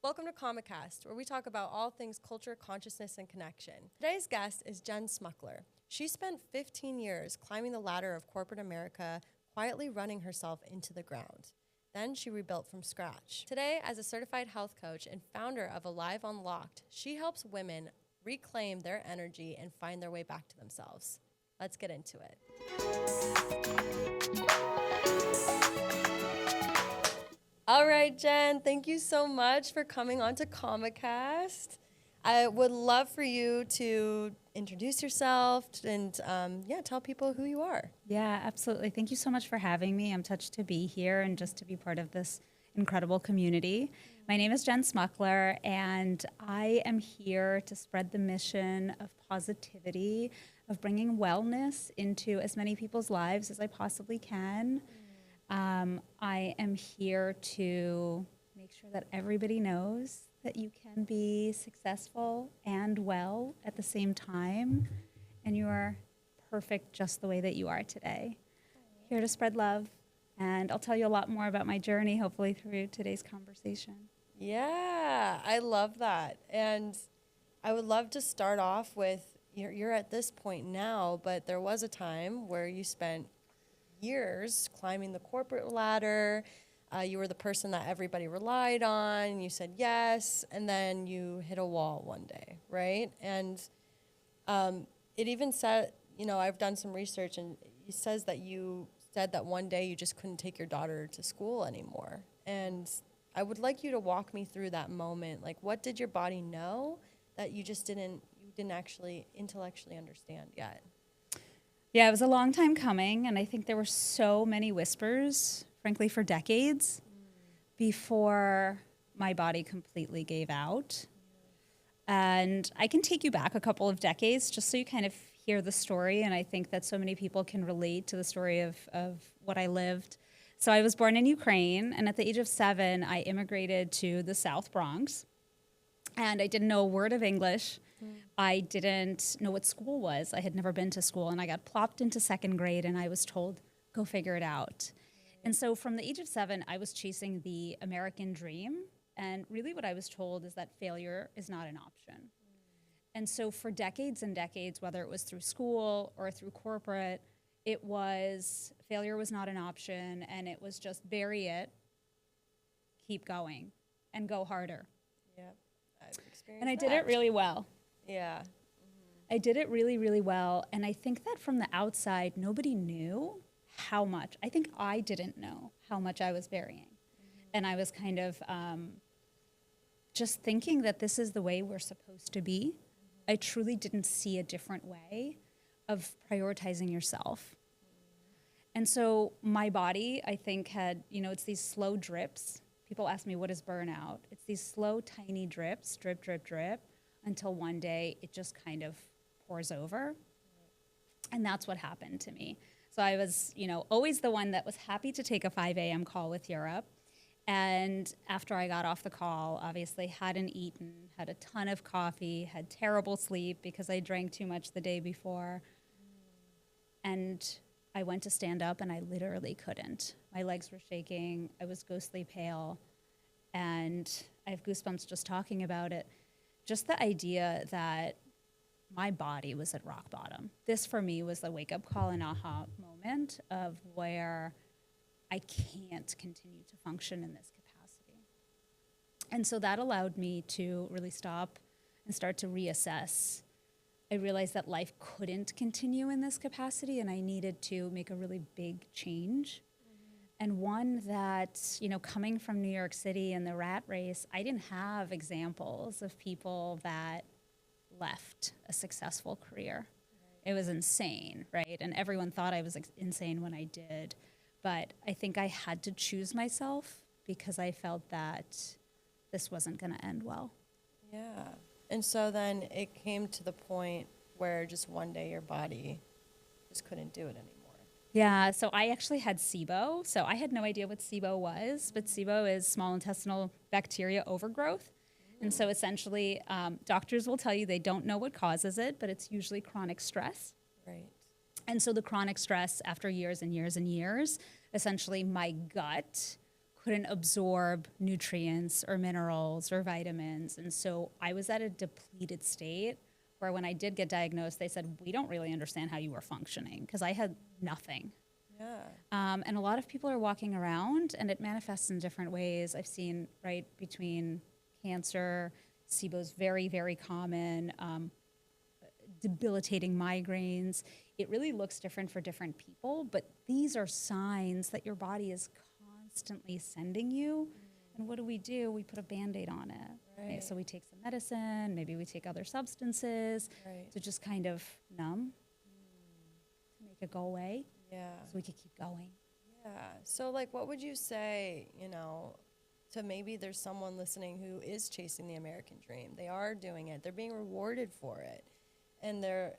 Welcome to KamaKast, where we talk about all things culture, consciousness, and connection. Today's guest is Jenn Smukler. She spent 15 years climbing the ladder of corporate America, quietly running herself into the ground. Then she rebuilt from scratch. Today, as a certified health coach and founder of Alive Unlocked, she helps women reclaim their energy and find their way back to themselves. Let's get into it. All right, Jenn, thank you so much for coming on to KamaKast. I would love for you to introduce yourself and tell people who you are. Yeah, absolutely. Thank you so much for having me. I'm touched to be here and just to be part of this incredible community. My name is Jenn Smukler, and I am here to spread the mission of positivity, of bringing wellness into as many people's lives as I possibly can. I am here to make sure that everybody knows that you can be successful and well at the same time, and you are perfect just the way that you are today. Here to spread love, and I'll tell you a lot more about my journey, hopefully, through today's conversation. Yeah, I love that. And I would love to start off with, you're at this point now, but there was a time where you spent years climbing the corporate ladder. You were the person that everybody relied on. You said yes, and then you hit a wall one day, right? And it even said, I've done some research, and it says that you said that one day you just couldn't take your daughter to school anymore. And I would like you to walk me through that moment. Like, what did your body know that you didn't actually intellectually understand yet? Yeah, it was a long time coming, and I think there were so many whispers, frankly, for decades before my body completely gave out. And I can take you back a couple of decades just so you kind of hear the story, and I think that so many people can relate to the story of what I lived. So I was born in Ukraine, and at the age of 7, I immigrated to the South Bronx, and I didn't know a word of English. I didn't know what school was. I had never been to school, and I got plopped into second grade, and I was told, go figure it out. And so from the age of 7, I was chasing the American dream, and really what I was told is that failure is not an option. And so for decades and decades, whether it was through school or through corporate, failure was not an option, and it was just bury it, keep going, and go harder. Yeah, I've experienced And I did it really well. Yeah. I did it really, really well. And I think that from the outside, nobody knew how much. I think I didn't know how much I was burying. And I was kind of just thinking that this is the way we're supposed to be. I truly didn't see a different way of prioritizing yourself. And so my body, I think, had, it's these slow drips. People ask me, what is burnout? It's these slow, tiny drips, drip, drip, drip, until one day it just kind of pours over. And that's what happened to me. So I was, always the one that was happy to take a 5 a.m. call with Europe. And after I got off the call, obviously hadn't eaten, had a ton of coffee, had terrible sleep because I drank too much the day before. And I went to stand up, and I literally couldn't. My legs were shaking. I was ghostly pale. And I have goosebumps just talking about it. Just the idea that my body was at rock bottom. This, for me, was the wake-up call and aha moment of where I can't continue to function in this capacity. And so that allowed me to really stop and start to reassess. I realized that life couldn't continue in this capacity, and I needed to make a really big change. And one that, coming from New York City and the rat race, I didn't have examples of people that left a successful career. Right. It was insane, right? And everyone thought I was insane when I did. But I think I had to choose myself because I felt that this wasn't going to end well. Yeah. And so then it came to the point where just one day your body just couldn't do it anymore. Yeah, so I actually had SIBO. So I had no idea what SIBO was, but SIBO is small intestinal bacteria overgrowth. And so essentially, doctors will tell you they don't know what causes it, but it's usually chronic stress. Right. And so the chronic stress after years and years and years, essentially my gut couldn't absorb nutrients or minerals or vitamins. And so I was at a depleted state where when I did get diagnosed, they said, we don't really understand how you were functioning because I had nothing. Yeah. And a lot of people are walking around and it manifests in different ways. I've seen, right, between cancer, SIBO's very, very common, debilitating migraines. It really looks different for different people, but these are signs that your body is constantly sending you. And what do? We put a Band-Aid on it. Right. So we take some medicine, maybe we take other substances to just kind of numb, to make it go away. Yeah. So we could keep going. Yeah. So, like, what would you say, to maybe there's someone listening who is chasing the American dream? They are doing it. They're being rewarded for it. And they're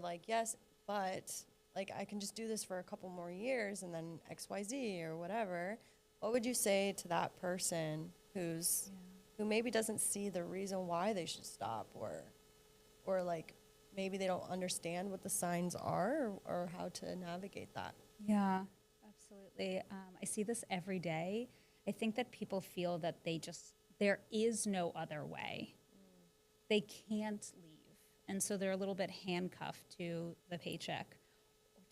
like, yes, but, like, I can just do this for a couple more years and then XYZ or whatever. What would you say to that person who maybe doesn't see the reason why they should stop or like, maybe they don't understand what the signs are or how to navigate that? Yeah, absolutely. I see this every day. I think that people feel that there is no other way. They can't leave. And so they're a little bit handcuffed to the paycheck,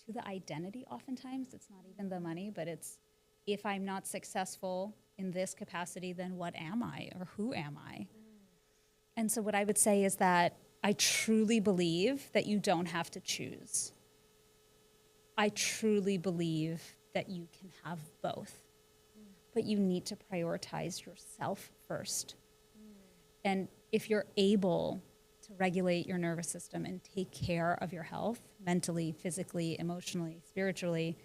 to the identity oftentimes. It's not even the money, but it's, if I'm not successful in this capacity, then what am I or who am I? And so what I would say is that I truly believe that you don't have to choose. I truly believe that you can have both, but you need to prioritize yourself first. And if you're able to regulate your nervous system and take care of your health, mentally, physically, emotionally, spiritually,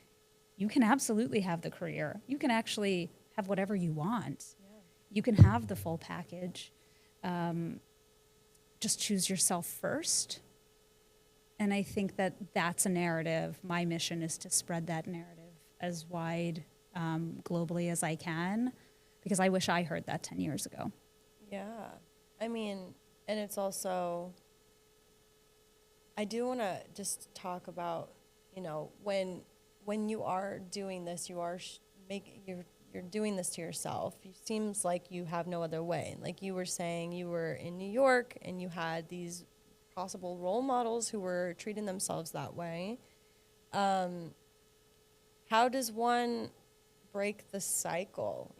you can absolutely have the career. You can actually have whatever you want. Yeah. You can have the full package. Just choose yourself first. And I think that that's a narrative. My mission is to spread that narrative as wide globally as I can, because I wish I heard that 10 years ago. Yeah. I mean, and it's also, I do want to just talk about, when you are doing this, you are you're doing this to yourself. It seems like you have no other way. Like you were saying, you were in New York and you had these possible role models who were treating themselves that way. How does one break the cycle,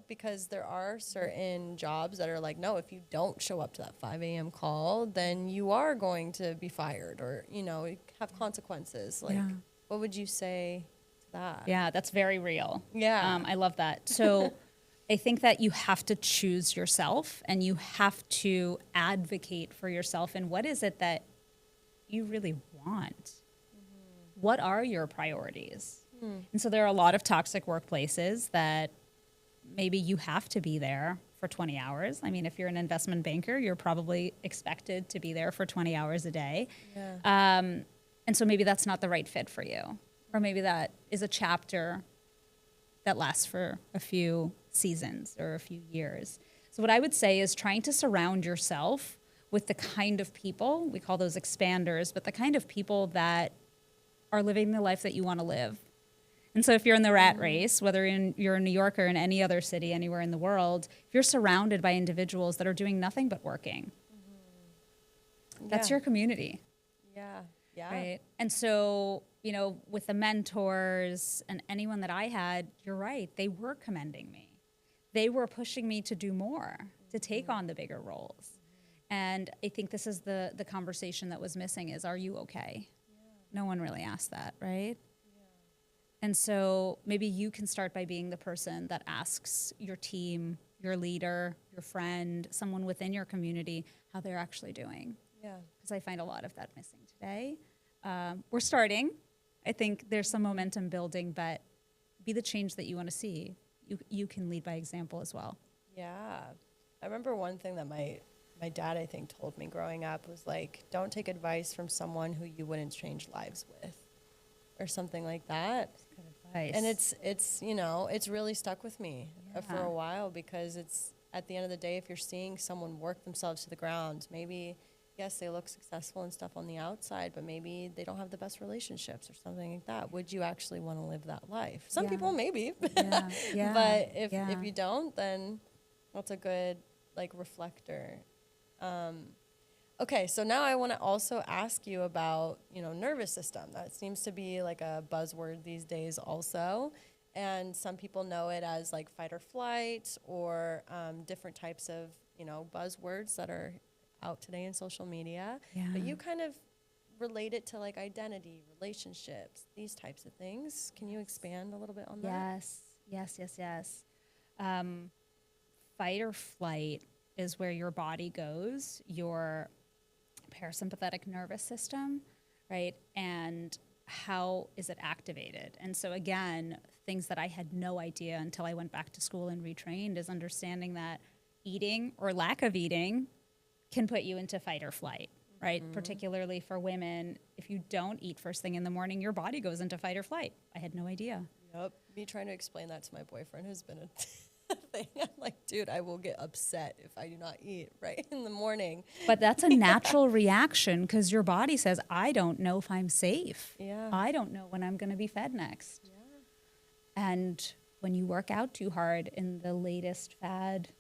because there are certain jobs that are like, no, if you don't show up to that 5 a.m. call, then you are going to be fired or, have consequences. Like, what would you say to that? Yeah, that's very real. Yeah. I love that. So I think that you have to choose yourself and you have to advocate for yourself. And what is it that you really want? Mm-hmm. What are your priorities? And so there are a lot of toxic workplaces that maybe you have to be there for 20 hours. I mean, if you're an investment banker, you're probably expected to be there for 20 hours a day. Yeah. And so maybe that's not the right fit for you. Or maybe that is a chapter that lasts for a few seasons or a few years. So what I would say is trying to surround yourself with the kind of people, we call those expanders, but the kind of people that are living the life that you want to live. And so if you're in the rat race, whether you're in New York or in any other city anywhere in the world, if you're surrounded by individuals that are doing nothing but working, that's your community. Yeah. Yeah. Right. And so, with the mentors and anyone that I had, you're right, they were commending me. They were pushing me to do more, to take on the bigger roles. And I think this is the conversation that was missing is, are you okay? Yeah. No one really asked that, right? And so maybe you can start by being the person that asks your team, your leader, your friend, someone within your community, how they're actually doing. Yeah. Because I find a lot of that missing today. We're starting. I think there's some momentum building, but be the change that you want to see. You can lead by example as well. Yeah. I remember one thing that my dad, I think, told me growing up was like, don't take advice from someone who you wouldn't change lives with. Or something like that. That's good advice. And it's really stuck with me for a while, because it's at the end of the day, if you're seeing someone work themselves to the ground, maybe yes, they look successful and stuff on the outside, but maybe they don't have the best relationships or something like that. Would you actually want to live that life? Some Yeah. people maybe, Yeah. Yeah. but if Yeah. you don't, then that's a good like reflector. Okay, so now I want to also ask you about, nervous system. That seems to be like a buzzword these days also. And some people know it as like fight or flight or different types of, buzzwords that are out today in social media. Yeah. But you kind of relate it to like identity, relationships, these types of things. Can you expand a little bit on that? Yes. Fight or flight is where your body goes, your parasympathetic nervous system, right? And how is it activated? And so again, things that I had no idea until I went back to school and retrained is understanding that eating or lack of eating can put you into fight or flight, right? Mm-hmm. Particularly for women, if you don't eat first thing in the morning, your body goes into fight or flight. I had no idea. Yep. Me trying to explain that to my boyfriend who's been a thing. I'm like, dude, I will get upset if I do not eat right in the morning. But that's a natural reaction because your body says, I don't know if I'm safe. Yeah. I don't know when I'm going to be fed next. Yeah. And when you work out too hard in the latest fad,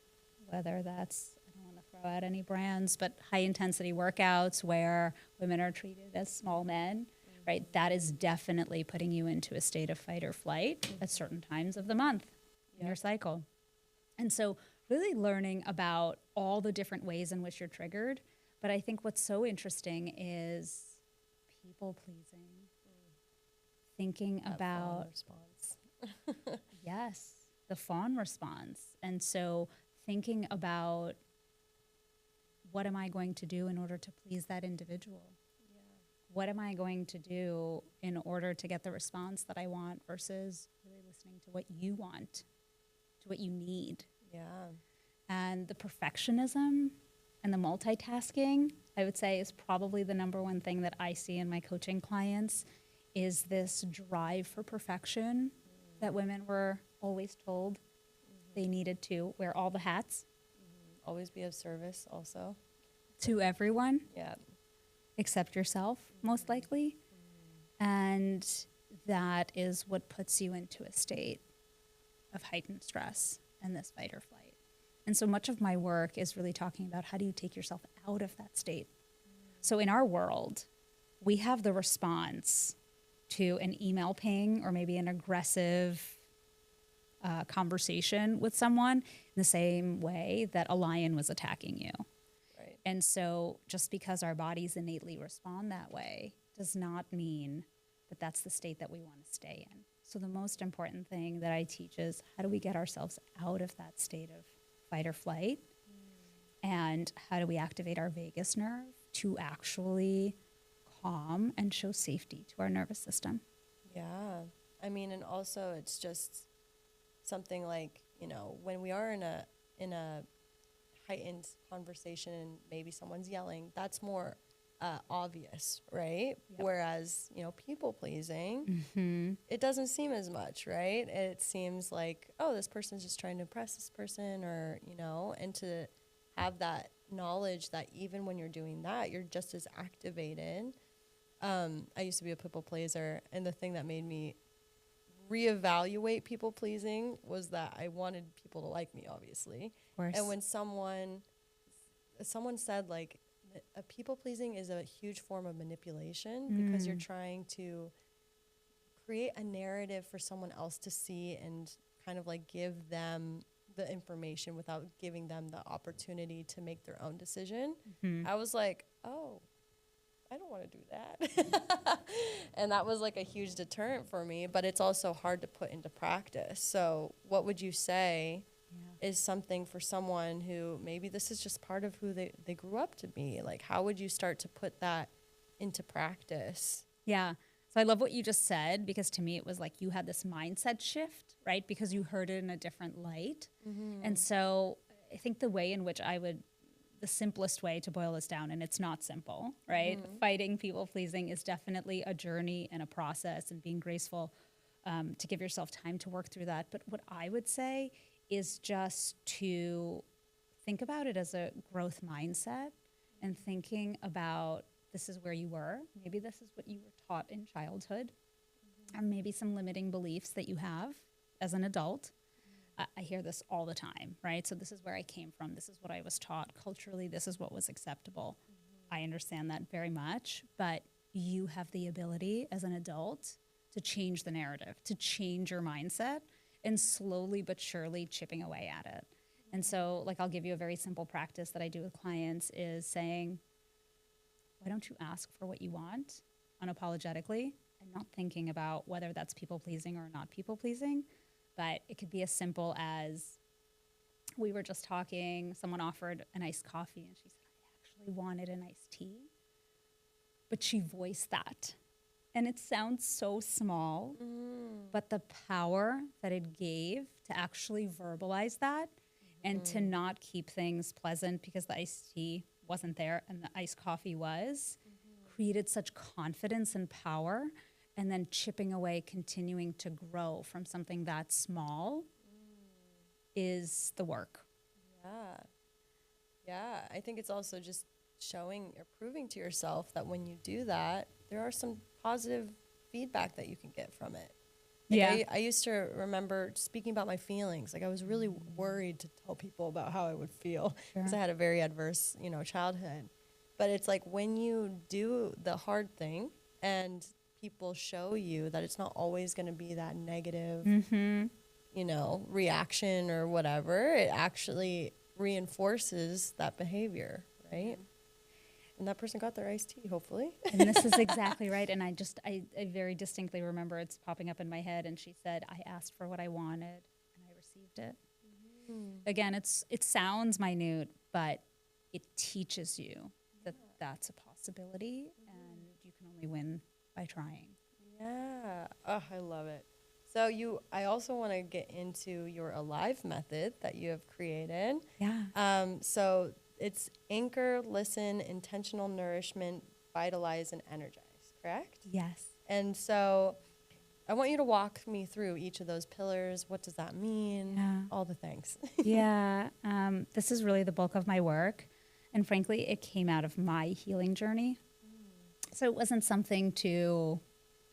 whether that's, I don't want to throw out any brands, but high intensity workouts where women are treated as small men, right? That is definitely putting you into a state of fight or flight at certain times of the month in your cycle. And so really learning about all the different ways in which you're triggered. But I think what's so interesting is people pleasing, thinking that about response. yes, the fawn response. And so thinking about what am I going to do in order to please that individual? Yeah. What am I going to do in order to get the response that I want versus really listening to what you want, to what you need. Yeah. And the perfectionism and the multitasking, I would say, is probably the number one thing that I see in my coaching clients is this drive for perfection that women were always told they needed to wear all the hats. Always be of service also. To everyone. Yeah. Except yourself, most likely. And that is what puts you into a state of heightened stress and this fight or flight. And so much of my work is really talking about how do you take yourself out of that state. So in our world, we have the response to an email ping or maybe an aggressive conversation with someone in the same way that a lion was attacking you. Right. And so just because our bodies innately respond that way does not mean that that's the state that we want to stay in. So the most important thing that I teach is how do we get ourselves out of that state of fight or flight? And how do we activate our vagus nerve to actually calm and show safety to our nervous system? Yeah. I mean, and also it's just something like, when we are in a heightened conversation and maybe someone's yelling, that's more obvious, right? Yep. Whereas, people pleasing, it doesn't seem as much, right? It seems like, oh, this person's just trying to impress this person or, and to have that knowledge that even when you're doing that, you're just as activated. I used to be a people pleaser, and the thing that made me reevaluate people pleasing was that I wanted people to like me, obviously. Of course. And when someone said like, a people pleasing is a huge form of manipulation because you're trying to create a narrative for someone else to see and kind of like give them the information without giving them the opportunity to make their own decision. I was like, oh, I don't want to do that. And that was like a huge deterrent for me, but it's also hard to put into practice. So what would you say is something for someone who maybe this is just part of who they grew up to be? Like, how would you start to put that into practice? Yeah. So I love what you just said, because to me it was like you had this mindset shift, right? Because you heard it in a different light. And so I think the way in which the simplest way to boil this down, and it's not simple, right? Fighting people pleasing is definitely a journey and a process, and being graceful to give yourself time to work through that. But what I would say is just to think about it as a growth mindset and thinking about this is where you were. Maybe this is what you were taught in childhood, or maybe some limiting beliefs that you have as an adult. I hear this all the time, right? So this is where I came from. This is what I was taught culturally. This is what was acceptable. I understand that very much, but you have the ability as an adult to change the narrative, to change your mindset, and slowly but surely chipping away at it. And so, like, I'll give you a very simple practice that I do with clients is saying, why don't you ask for what you want unapologetically and not thinking about whether that's people-pleasing or not people-pleasing. But it could be as simple as we were just talking, someone offered an iced coffee, and she said, I actually wanted an iced tea. But she voiced that. And it sounds so small, but the power that it gave to actually verbalize that and to not keep things pleasant because the iced tea wasn't there and the iced coffee was, created such confidence and power, and then chipping away, continuing to grow from something that small is the work. Yeah. Yeah. I think it's also just showing or proving to yourself that when you do that, there are some positive feedback that you can get from it. Like Yeah. I used to remember speaking about my feelings. Like I was really worried to tell people about how I would feel because I had a very adverse, childhood. But it's like when you do the hard thing and people show you that it's not always going to be that negative, reaction or whatever, it actually reinforces that behavior, right? And that person got their iced tea, hopefully. And this is exactly right. And I very distinctly remember it's popping up in my head. And she said, I asked for what I wanted and I received it. Again, it sounds minute, but it teaches you that that's a possibility and you can only win by trying. Yeah. Oh, I love it. So I also want to get into your Alive method that you have created. Yeah. So it's anchor, listen, intentional nourishment, vitalize, and energize, correct? Yes. And so I want you to walk me through each of those pillars. What does that mean? Yeah. All the things. Yeah. This is really the bulk of my work. And frankly, it came out of my healing journey. So it wasn't something to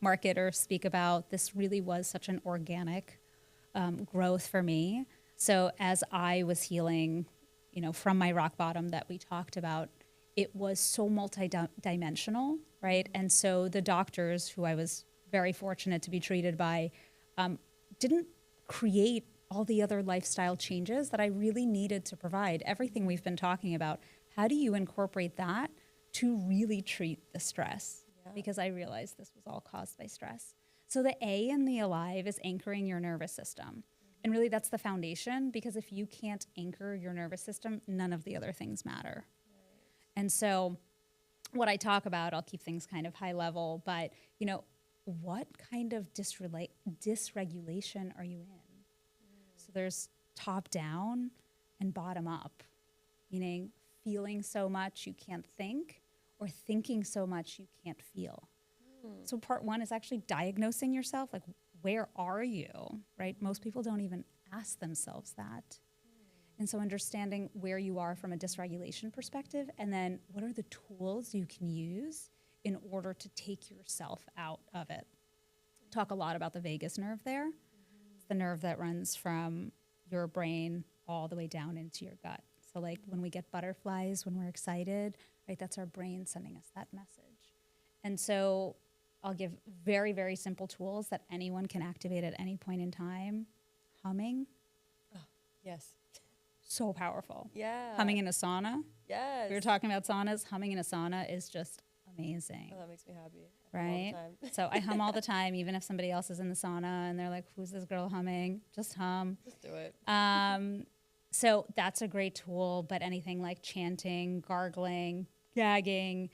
market or speak about. This really was such an organic growth for me. So as I was healing, from my rock bottom that we talked about, it was so multi-dimensional, right? And so the doctors who I was very fortunate to be treated by didn't create all the other lifestyle changes that I really needed to provide. Everything we've been talking about, how do you incorporate that to really treat the stress? Yeah. Because I realized this was all caused by stress. So the A in the Alive is anchoring your nervous system. And really that's the foundation, because if you can't anchor your nervous system, none of the other things matter. Right. And so what I talk about, I'll keep things kind of high level, but what kind of dysregulation are you in? So there's top down and bottom up, meaning feeling so much you can't think or thinking so much you can't feel. So part one is actually diagnosing yourself, like where are you, right? Most people don't even ask themselves that. And so understanding where you are from a dysregulation perspective, and then what are the tools you can use in order to take yourself out of it. Talk a lot about the vagus nerve there. It's the nerve that runs from your brain all the way down into your gut. So like when we get butterflies, when we're excited, right, that's our brain sending us that message. And so I'll give very, very simple tools that anyone can activate at any point in time. Humming. Oh, yes. So powerful. Yeah. Humming in a sauna. Yes. We were talking about saunas. Humming in a sauna is just amazing. Oh, that makes me happy. Right? All the time. So I hum all the time, even if somebody else is in the sauna and they're like, who's this girl humming? Just hum. Just do it. So that's a great tool, but anything like chanting, gargling, gagging,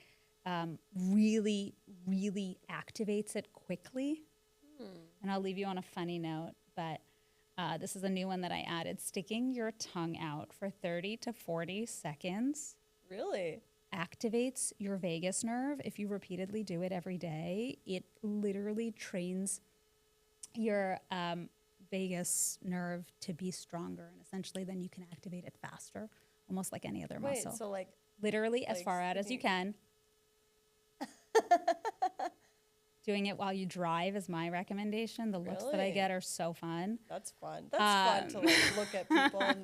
really, really activates it quickly. And I'll leave you on a funny note, but this is a new one that I added. Sticking your tongue out for 30 to 40 seconds. Really? Activates your vagus nerve. If you repeatedly do it every day, it literally trains your vagus nerve to be stronger, and essentially then you can activate it faster almost like any other Wait, muscle. so like, Literally as like far out as you can. Doing it while you drive is my recommendation. The looks that I Really? get are so fun. that's fun. That's fun to like look at people and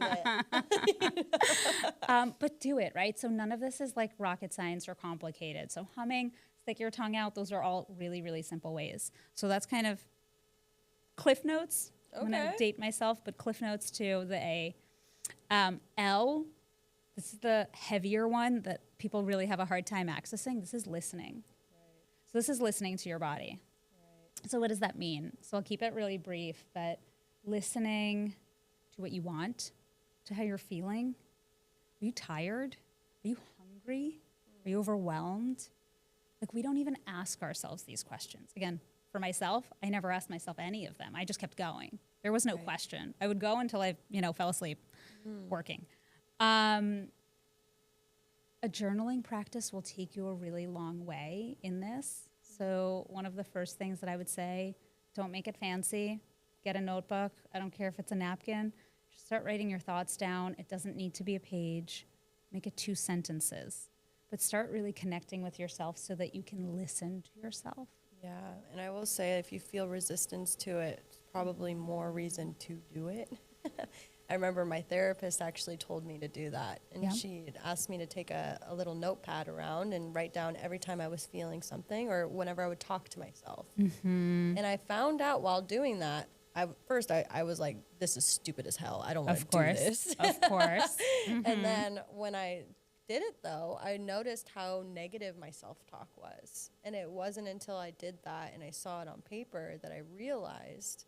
But do it, right? So none of this is like rocket science or complicated. So humming, stick your tongue out, those are all really, really simple ways. So that's kind of cliff notes. I'm going to Okay. date myself, but cliff notes to the A. L, this is the heavier one that people really have a hard time accessing. This is listening. So this is listening to your body. So what does that mean? So I'll keep it really brief, but listening to what you want, to how you're feeling. Are you tired? Are you hungry? Are you overwhelmed? Like, we don't even ask ourselves these questions. Again, for myself, I never asked myself any of them. I just kept going. There was no question. I would go until I, fell asleep working. A journaling practice will take you a really long way in this. So one of the first things that I would say, don't make it fancy. Get a notebook. I don't care if it's a napkin. Just start writing your thoughts down. It doesn't need to be a page. Make it 2 sentences. But start really connecting with yourself so that you can listen to yourself. Yeah, and I will say if you feel resistance to it, it's probably more reason to do it. I remember my therapist actually told me to do that. And Yeah. she had asked me to take a little notepad around and write down every time I was feeling something or whenever I would talk to myself. And I found out while doing that, first I was like, this is stupid as hell. I don't want to do this. Of course. And then when I did it though, I noticed how negative my self-talk was. And it wasn't until I did that and I saw it on paper that I realized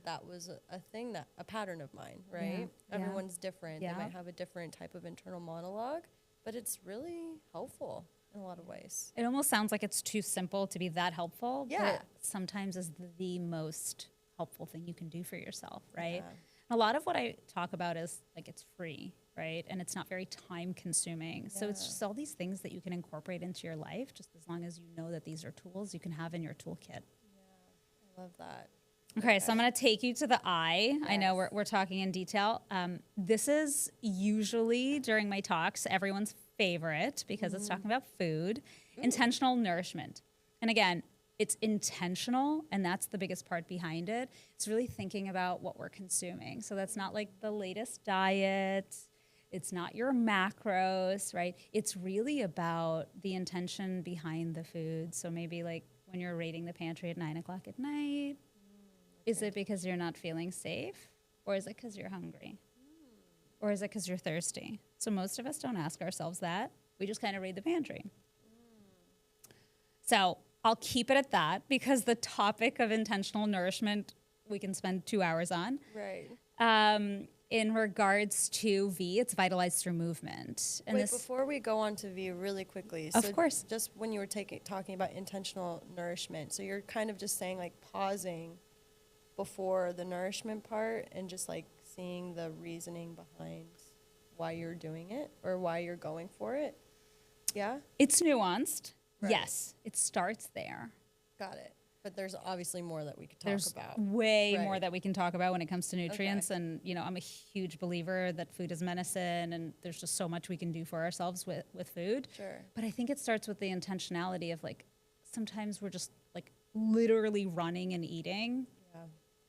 that was a thing, a pattern of mine, right? Yeah. Everyone's different. Yeah. They might have a different type of internal monologue, but it's really helpful in a lot of ways. It almost sounds like it's too simple to be that helpful. Yeah. But it sometimes is the most helpful thing you can do for yourself, right? Yeah. A lot of what I talk about is like it's free, right? And it's not very time consuming. So it's Yeah. just all these things that you can incorporate into your life, just as long as you know that these are tools you can have in your toolkit. I love that. Okay, so I'm going to take you to the I. I know Yes. we're talking in detail. This is usually during my talks everyone's favorite because it's talking about food, intentional nourishment. And again, it's intentional, and that's the biggest part behind it. It's really thinking about what we're consuming. So that's not like the latest diet. It's not your macros, right? It's really about the intention behind the food. So maybe like when you're raiding the pantry at 9 o'clock at night, is it because you're not feeling safe? Or is it because you're hungry? Or is it because you're thirsty? So most of us don't ask ourselves that. We just kind of raid the pantry. So I'll keep it at that because the topic of intentional nourishment we can spend 2 hours on. Right. In regards to V, it's Vitalize Through Movement. And Wait, before we go on to V really quickly. Of course. Just when you were talking about intentional nourishment, so you're kind of just saying like pausing before the nourishment part and just like seeing the reasoning behind why you're doing it or why you're going for it. Yeah? it's nuanced. Right. Yes, it starts there. Got it. But there's obviously more that we could talk There's about. way Right. more that we can talk about when it comes to nutrients. Okay. And, I'm a huge believer that food is medicine and there's just so much we can do for ourselves with food. Sure. But I think it starts with the intentionality of like, sometimes we're just like literally running and eating. Yeah.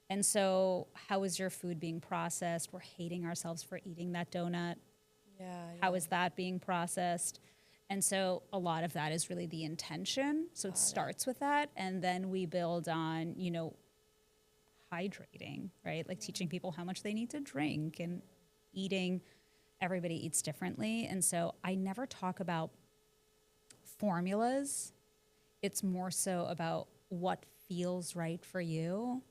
And so how is your food being processed? We're hating ourselves for eating that donut. Yeah. How is that being processed? And so a lot of that is really the intention. So it starts with that. And then we build on, hydrating, right? Like teaching people how much they need to drink and eating. Everybody eats differently. And so I never talk about formulas. It's more so about what feels right for you.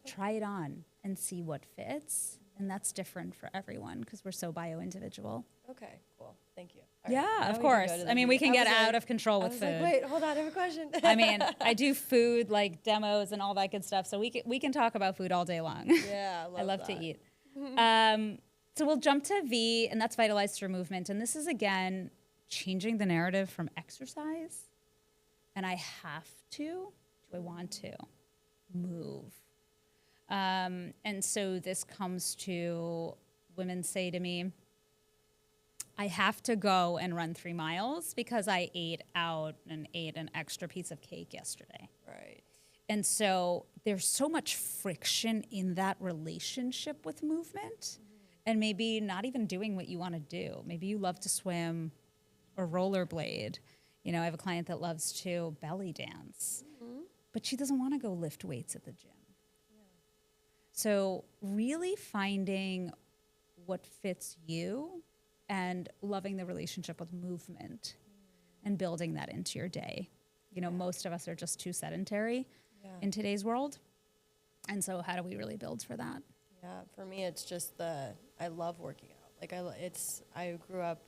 Try it on and see what fits. And that's different for everyone because we're so bio-individual. Okay, cool. Thank you. All right, Yeah, now of we can course. go to the I mean, V. we can I get was out like- of control I with was food. like, wait, hold on, I have a question. I mean, I do food like demos and all that good stuff. So we can talk about food all day long. Yeah, I love to that. eat. So we'll jump to V, and that's Vitalize Through Movement. And this is, again, changing the narrative from exercise. And I have to, do I want to, move. And so this comes to women say to me, I have to go and run 3 miles because I ate out and ate an extra piece of cake yesterday. Right. And so there's so much friction in that relationship with movement, and maybe not even doing what you want to do. Maybe you love to swim or rollerblade. You know, I have a client that loves to belly dance, but she doesn't want to go lift weights at the gym. So really finding what fits you and loving the relationship with movement and building that into your day. You know, most of us are just too sedentary in today's world. And so how do we really build for that? Yeah, for me, it's just I love working out. Like I grew up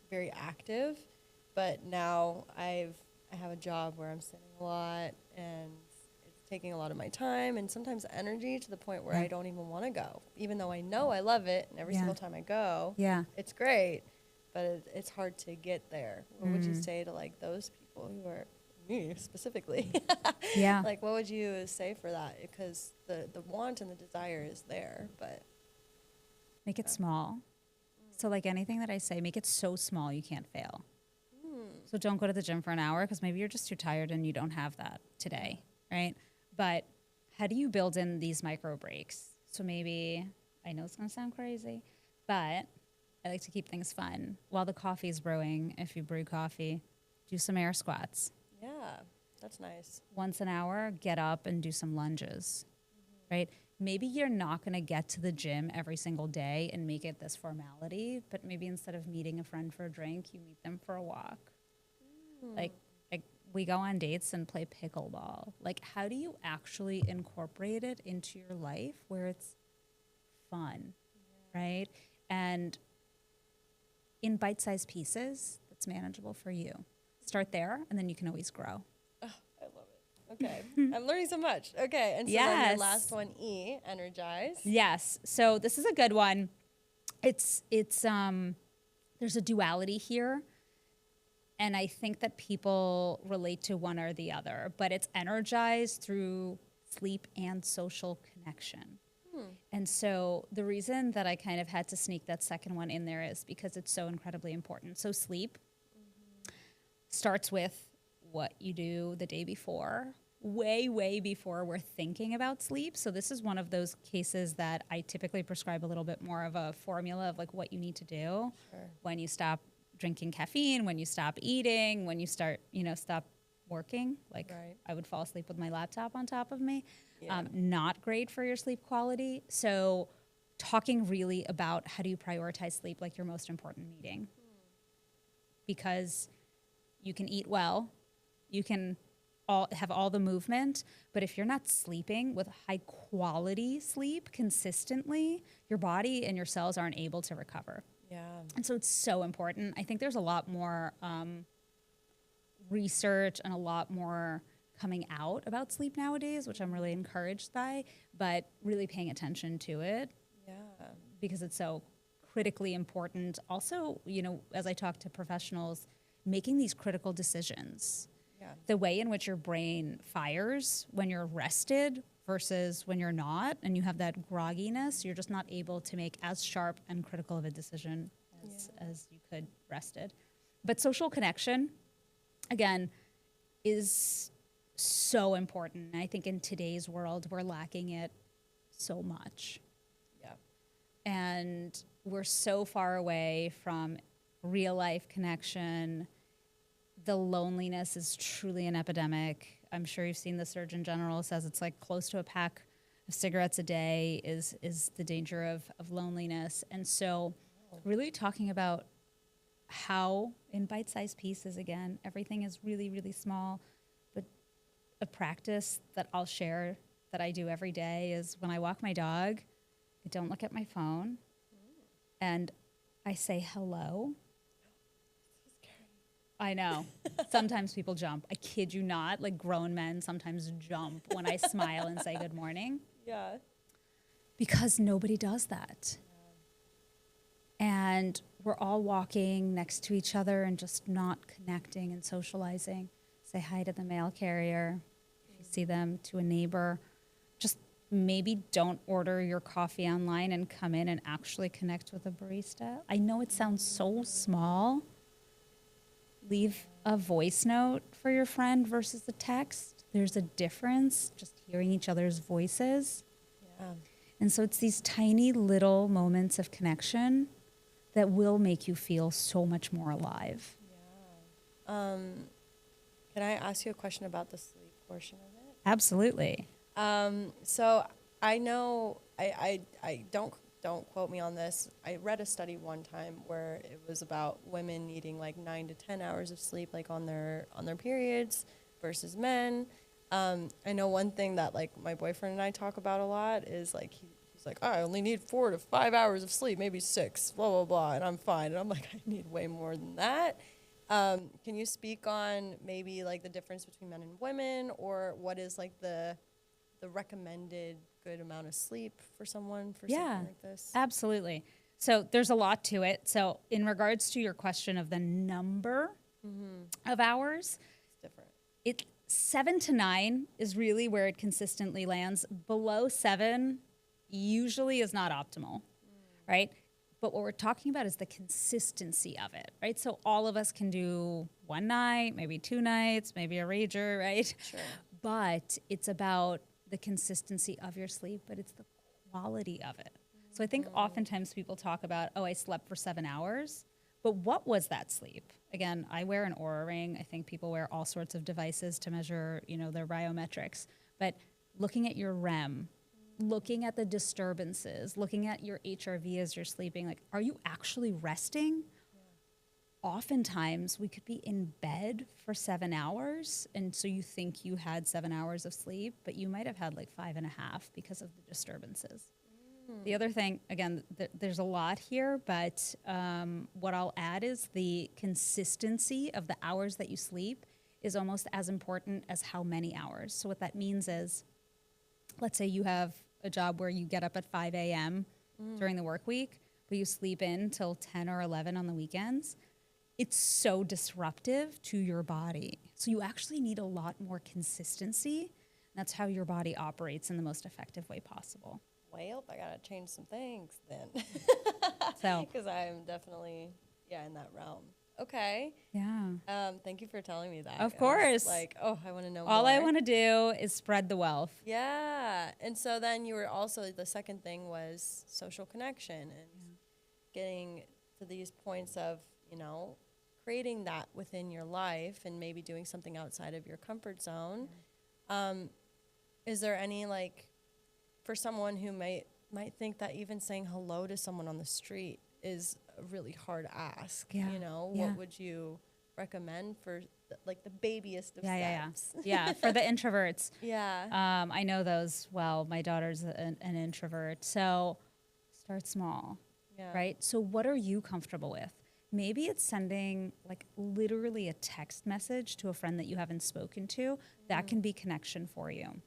very active, but now I have a job where I'm sitting a lot, and it's taking a lot of my time and sometimes energy to the point where I don't even want to go, even though I know I love it. And every single time I go, it's great, but it's hard to get there. What would you say to like those people who are me specifically? Like, what would you say for that? Because the want and the desire is there, but make it small. So like anything that I say, make it so small you can't fail. So don't go to the gym for an hour because maybe you're just too tired and you don't have that today, right? But how do you build in these micro breaks? So maybe, I know it's going to sound crazy, but I like to keep things fun. While the coffee's brewing, if you brew coffee, do some air squats. Yeah, that's nice. Once an hour, get up and do some lunges, right? Maybe you're not going to get to the gym every single day and make it this formality, but maybe instead of meeting a friend for a drink, you meet them for a walk. Like we go on dates and play pickleball. Like, how do you actually incorporate it into your life where it's fun, right? And in bite-sized pieces that's manageable for you. Start there, and then you can always grow. Oh, I love it. Okay. I'm learning so much. Okay. And so then your last one, E, Energize. Yes. So this is a good one. It's there's a duality here. And I think that people relate to one or the other, but it's energized through sleep and social connection. And so the reason that I kind of had to sneak that second one in there is because it's so incredibly important. So sleep starts with what you do the day before, way before we're thinking about sleep. So this is one of those cases that I typically prescribe a little bit more of a formula of like what you need to do when you stop drinking caffeine, when you stop eating, when you start, stop working. Like I would fall asleep with my laptop on top of me. Not great for your sleep quality. So talking really about how do you prioritize sleep like your most important meeting. Because you can eat well, you can have all the movement, but if you're not sleeping with high quality sleep consistently, your body and your cells aren't able to recover. And so it's so important. I think there's a lot more research and a lot more coming out about sleep nowadays, which I'm really encouraged by, but really paying attention to it because it's so critically important. Also, as I talk to professionals, making these critical decisions. The way in which your brain fires when you're rested versus when you're not, and you have that grogginess, you're just not able to make as sharp and critical of a decision as you could rested. But social connection, again, is so important. And I think in today's world, we're lacking it so much. And we're so far away from real life connection. The loneliness is truly an epidemic. I'm sure you've seen the Surgeon General says it's like close to a pack of cigarettes a day is the danger of loneliness. And so really talking about how in bite-sized pieces, again, everything is really, really small, but a practice that I'll share that I do every day is when I walk my dog, I don't look at my phone and I say hello. I know. Sometimes people jump. I kid you not. Like grown men sometimes jump when I smile and say good morning. Because nobody does that. And we're all walking next to each other and just not connecting and socializing. Say hi to the mail carrier. If you see them, to a neighbor. Just maybe don't order your coffee online and come in and actually connect with a barista. I know it sounds so small. Leave a voice note for your friend versus a text. There's a difference just hearing each other's voices. Yeah. And so it's these tiny little moments of connection that will make you feel so much more alive. Can I ask you a question about the sleep portion of it? Absolutely. So I know I don't quote me on this. I read a study one time where it was about women needing like 9 to 10 hours of sleep, like on their periods, versus men. I know one thing that like my boyfriend and I talk about a lot is like he's like, I only need 4 to 5 hours of sleep, maybe 6, blah blah blah, and I'm fine. And I'm like, I need way more than that. Can you speak on maybe like the difference between men and women, or what is like the recommended good amount of sleep for someone for something like this? Absolutely. So there's a lot to it. So in regards to your question of the number of hours, It's different. 7 to 9 is really where it consistently lands. Below 7 usually is not optimal, right? But what we're talking about is the consistency of it, right? So all of us can do one night, maybe 2 nights, maybe a rager, right? Sure. But it's about the consistency of your sleep, but it's the quality of it. So I think oftentimes people talk about, oh, I slept for 7 hours, but what was that sleep? Again, I wear an Oura ring. I think people wear all sorts of devices to measure, their biometrics. But looking at your REM, looking at the disturbances, looking at your HRV as you're sleeping, like, are you actually resting? Oftentimes we could be in bed for 7 hours, and so you think you had 7 hours of sleep, but you might have had like 5.5 because of the disturbances. The other thing, again, there's a lot here, but what I'll add is the consistency of the hours that you sleep is almost as important as how many hours. So what that means is, let's say you have a job where you get up at 5 a.m. during the work week, but you sleep in till 10 or 11 on the weekends. It's so disruptive to your body. So you actually need a lot more consistency. That's how your body operates in the most effective way possible. Well, I gotta change some things then. So, Because I'm definitely, in that realm. Okay. yeah. Thank you for telling me that. Of I was course. like, oh, I want to know All more. I want to do is spread the wealth. Yeah. And so then you were also, the second thing was social connection and getting to these points of, creating that within your life and maybe doing something outside of your comfort zone. Is there any, like, for someone who might think that even saying hello to someone on the street is a really hard ask, what would you recommend for the babyest of steps? Yeah, for the introverts. Yeah. I know those well. My daughter's an introvert. So start small, right? So what are you comfortable with? Maybe it's sending like literally a text message to a friend that you haven't spoken to. That can be connection for you,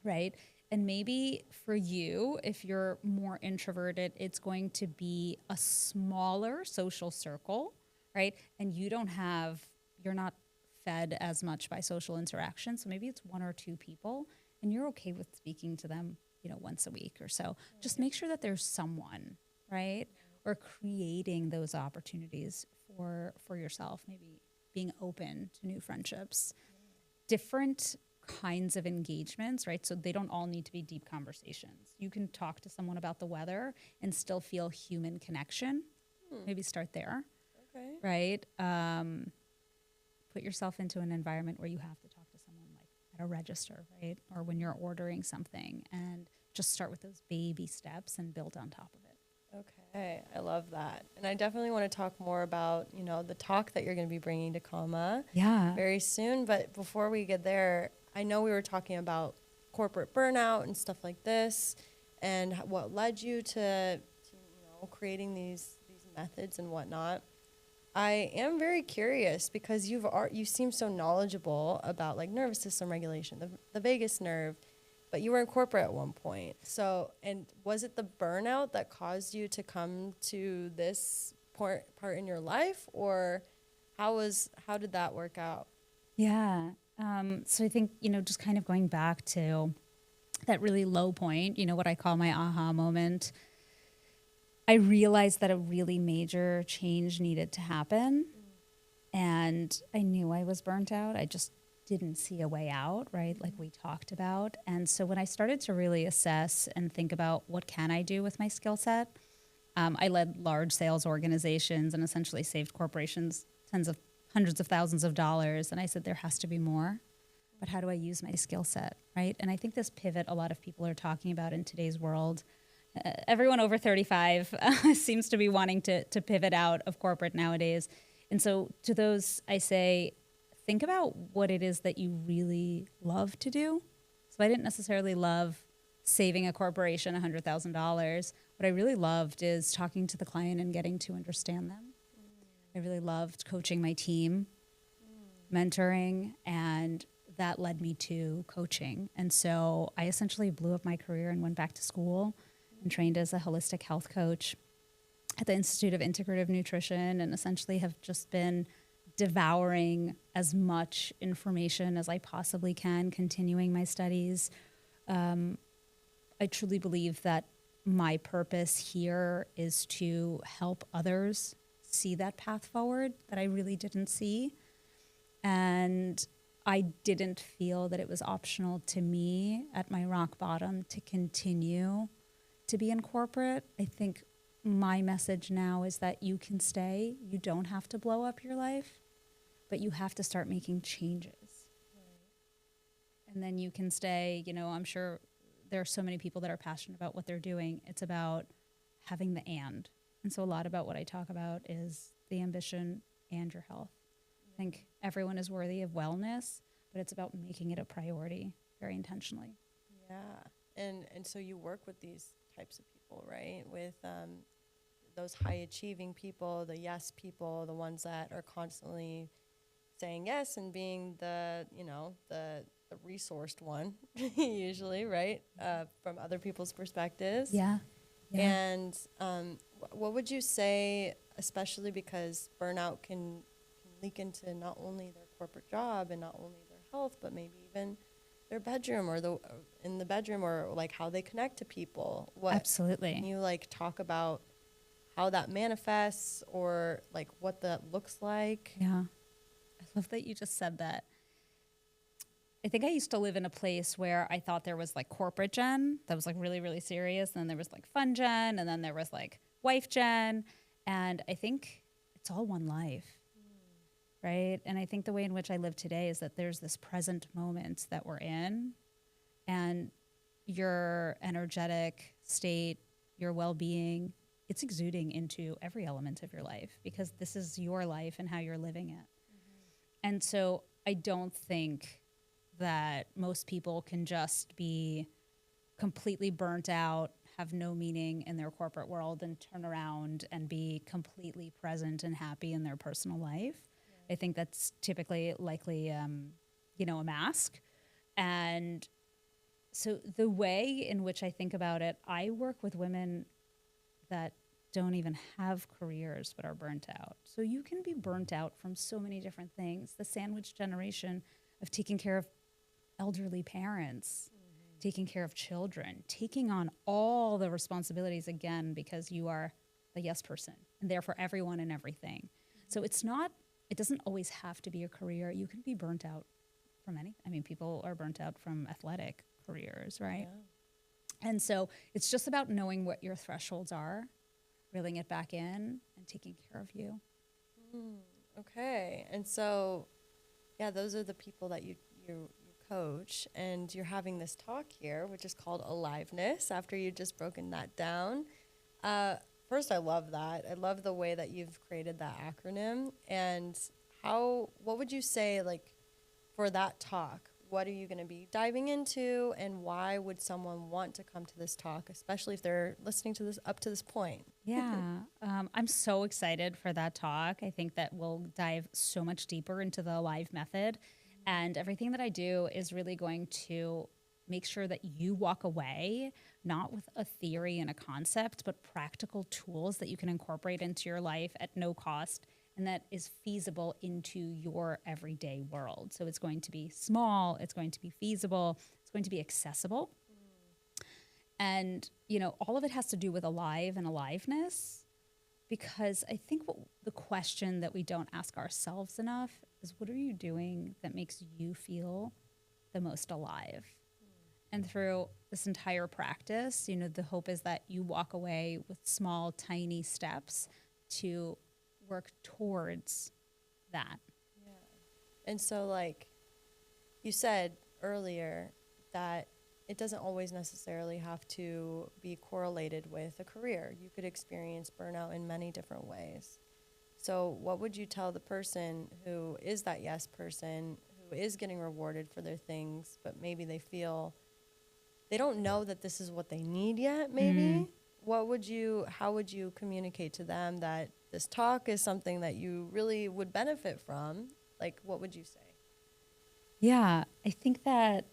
right? And maybe for you, if you're more introverted, it's going to be a smaller social circle, right? And you're not fed as much by social interaction. So maybe it's 1 or 2 people and you're okay with speaking to them, once a week or so. Just make sure that there's someone, right? Or creating those opportunities for yourself, maybe being open to new friendships. Different kinds of engagements, right? So they don't all need to be deep conversations. You can talk to someone about the weather and still feel human connection. Maybe start there. Okay. Right? Put yourself into an environment where you have to talk to someone like at a register, right? Or when you're ordering something, and just start with those baby steps and build on top of it. Okay, I love that. And I definitely want to talk more about, the talk that you're going to be bringing to Kama very soon. But before we get there, I know we were talking about corporate burnout and stuff like this and what led you to creating these methods and whatnot. I am very curious because you seem so knowledgeable about like nervous system regulation, the vagus nerve, but you were in corporate at one point. So, and was it the burnout that caused you to come to this part in your life, or how did that work out? Yeah. So I think, just kind of going back to that really low point, what I call my aha moment, I realized that a really major change needed to happen. And I knew I was burnt out. I just didn't see a way out, right? Like we talked about. And so when I started to really assess and think about what can I do with my skill set, I led large sales organizations and essentially saved corporations hundreds of thousands of dollars. And I said, there has to be more. But how do I use my skill set, right? And I think this pivot a lot of people are talking about in today's world. Everyone over 35 seems to be wanting to pivot out of corporate nowadays. And so to those, I say, think about what it is that you really love to do. So I didn't necessarily love saving a corporation $100,000. What I really loved is talking to the client and getting to understand them. I really loved coaching my team, mentoring, and that led me to coaching. And so I essentially blew up my career and went back to school and trained as a holistic health coach at the Institute of Integrative Nutrition, and essentially have just been devouring as much information as I possibly can, continuing my studies. I truly believe that my purpose here is to help others see that path forward that I really didn't see. And I didn't feel that it was optional to me at my rock bottom to continue to be in corporate. I think my message now is that you can stay. You don't have to blow up your life, but you have to start making changes. Right. And then you can stay. I'm sure there are so many people that are passionate about what they're doing. It's about having the and. And so a lot about what I talk about is the ambition and your health. I think everyone is worthy of wellness, but it's about making it a priority very intentionally. Yeah. And so you work with these types of people, right? With those high achieving people, the yes people, the ones that are constantly saying yes and being the resourced one, usually, right? From other people's perspectives. Yeah. And what would you say, especially because burnout can leak into not only their corporate job and not only their health, but maybe even their bedroom or in the bedroom, or like how they connect to people. Absolutely. Can you talk about how that manifests, or like what that looks like? Yeah. I love that you just said that. I think I used to live in a place where I thought there was corporate Jenn that was really, really serious. And then there was fun Jenn, and then there was wife Jenn. And I think it's all one life. Right? And I think the way in which I live today is that there's this present moment that we're in, and your energetic state, your well-being, it's exuding into every element of your life, because this is your life and how you're living it. Mm-hmm. And so I don't think that most people can just be completely burnt out, have no meaning in their corporate world, and turn around and be completely present and happy in their personal life. I think that's typically likely, a mask. And so the way in which I think about it, I work with women that don't even have careers but are burnt out. So you can be burnt out from so many different things. The sandwich generation of taking care of elderly parents, taking care of children, taking on all the responsibilities again because you are the yes person and there for everyone and everything. So it doesn't always have to be a career. You can be burnt out from people are burnt out from athletic careers, right? Yeah. And so it's just about knowing what your thresholds are, reeling it back in, and taking care of you. Okay. And so, those are the people that you coach, and you're having this talk here, which is called Aliveness, after you've just broken that down. First, I love that. I love the way that you've created that acronym. And what would you say, for that talk, what are you going to be diving into, and why would someone want to come to this talk, especially if they're listening to this up to this point? Yeah, I'm so excited for that talk. I think that we'll dive so much deeper into the Alive method, and everything that I do is really going to make sure that you walk away not with a theory and a concept, but practical tools that you can incorporate into your life at no cost, and that is feasible into your everyday world. So it's going to be small, it's going to be feasible, it's going to be accessible. And, all of it has to do with alive and aliveness, because I think the question that we don't ask ourselves enough is, what are you doing that makes you feel the most alive? And through this entire practice, the hope is that you walk away with small, tiny steps to work towards that. Yeah. And so, like you said earlier, that it doesn't always necessarily have to be correlated with a career. You could experience burnout in many different ways. So what would you tell the person who is that yes person, who is getting rewarded for their things, but maybe they feel they don't know that this is what they need yet, maybe? How would you communicate to them that this talk is something that you really would benefit from? Like, what would you say? Yeah, I think that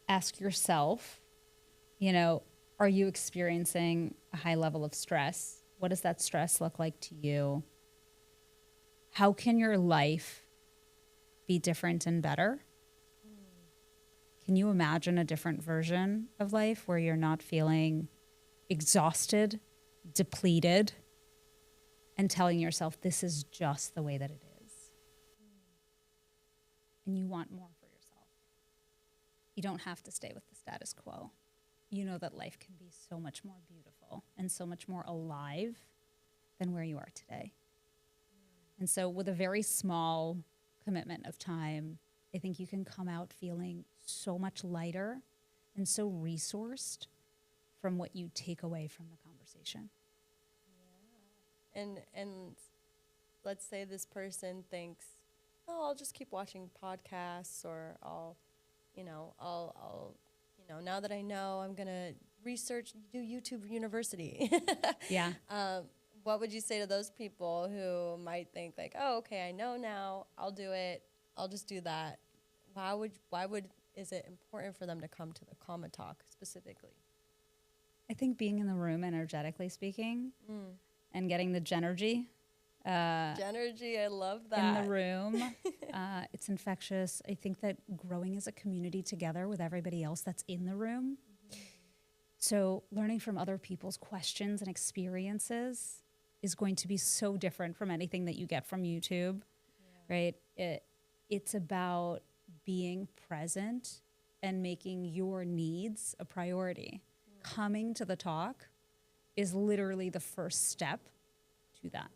ask yourself, are you experiencing a high level of stress? What does that stress look like to you? How can your life be different and better? Can you imagine a different version of life where you're not feeling exhausted, depleted, and telling yourself this is just the way that it is? And you want more for yourself. You don't have to stay with the status quo. You know that life can be so much more beautiful and so much more alive than where you are today. And so with a very small commitment of time, I think you can come out feeling so much lighter and so resourced from what you take away from the conversation. Yeah. And let's say this person thinks, oh, I'll just keep watching podcasts, or I'll now that I know, I'm going to do YouTube University. Yeah. What would you say to those people who might think like, oh, okay, I know now, I'll do it. I'll just do that. Is it important for them to come to the Kama talk specifically? I think being in the room, energetically speaking, and getting the Jennergy. Genergy, I love that. In the room. It's infectious. I think that growing as a community together with everybody else that's in the room. Mm-hmm. So learning from other people's questions and experiences is going to be so different from anything that you get from YouTube, right? It's about being present and making your needs a priority. Coming to the talk is literally the first step to that.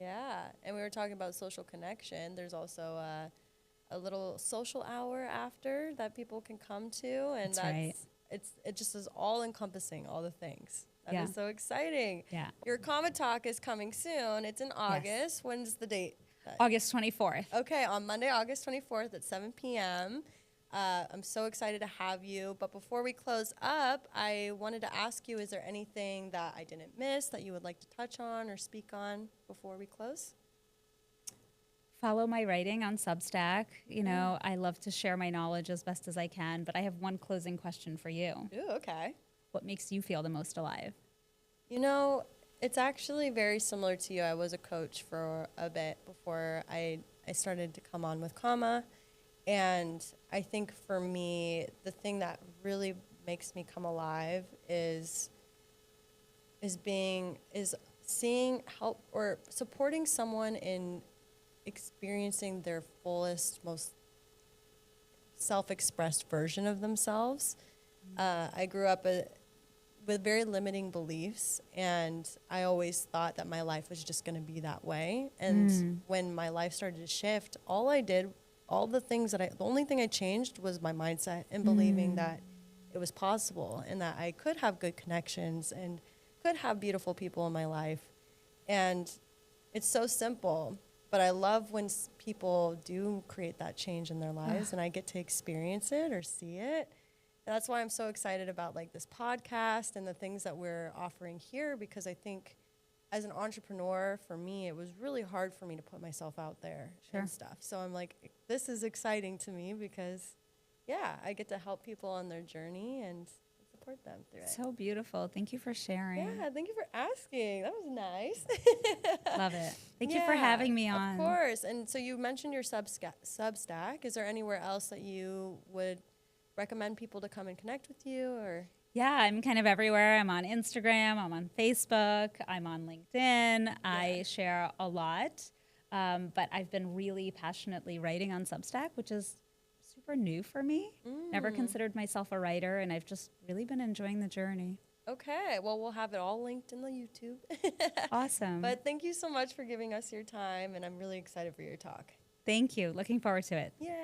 Yeah, and we were talking about social connection. There's also a little social hour after that people can come to, and that's right. It just is all encompassing, all the things. That is so exciting. Yeah. Your Kama talk is coming soon. It's in August. Yes. When's the date? August 24th. Okay, on Monday, August 24th at 7 p.m. I'm so excited to have you. But before we close up, I wanted to ask you, is there anything that I didn't miss that you would like to touch on or speak on before we close? Follow my writing on Substack. I love to share my knowledge as best as I can, but I have one closing question for you. Ooh, okay. What makes you feel the most alive? It's actually very similar to you. I was a coach for a bit before I started to come on with Kama. And I think for me, the thing that really makes me come alive is seeing help or supporting someone in experiencing their fullest, most self-expressed version of themselves. I grew up with very limiting beliefs, and I always thought that my life was just going to be that way. And when my life started to shift, the only thing I changed was my mindset and believing that it was possible and that I could have good connections and could have beautiful people in my life. And it's so simple, but I love when people do create that change in their lives and I get to experience it or see it. And that's why I'm so excited about this podcast and the things that we're offering here, because I think as an entrepreneur, for me, it was really hard for me to put myself out there and stuff. So I'm like, this is exciting to me because, I get to help people on their journey and support them through it. So beautiful. Thank you for sharing. Yeah, thank you for asking. That was nice. Love it. Thank you for having me on. Of course. And so you mentioned your Substack. Is there anywhere else that you would recommend people to come and connect with you, or? Yeah, I'm kind of everywhere. I'm on Instagram, I'm on Facebook, I'm on LinkedIn. I share a lot, but I've been really passionately writing on Substack, which is super new for me. Never considered myself a writer, and I've just really been enjoying the journey. Okay, well, we'll have it all linked in the YouTube. Awesome. But thank you so much for giving us your time, and I'm really excited for your talk. Thank you. Looking forward to it. Yay.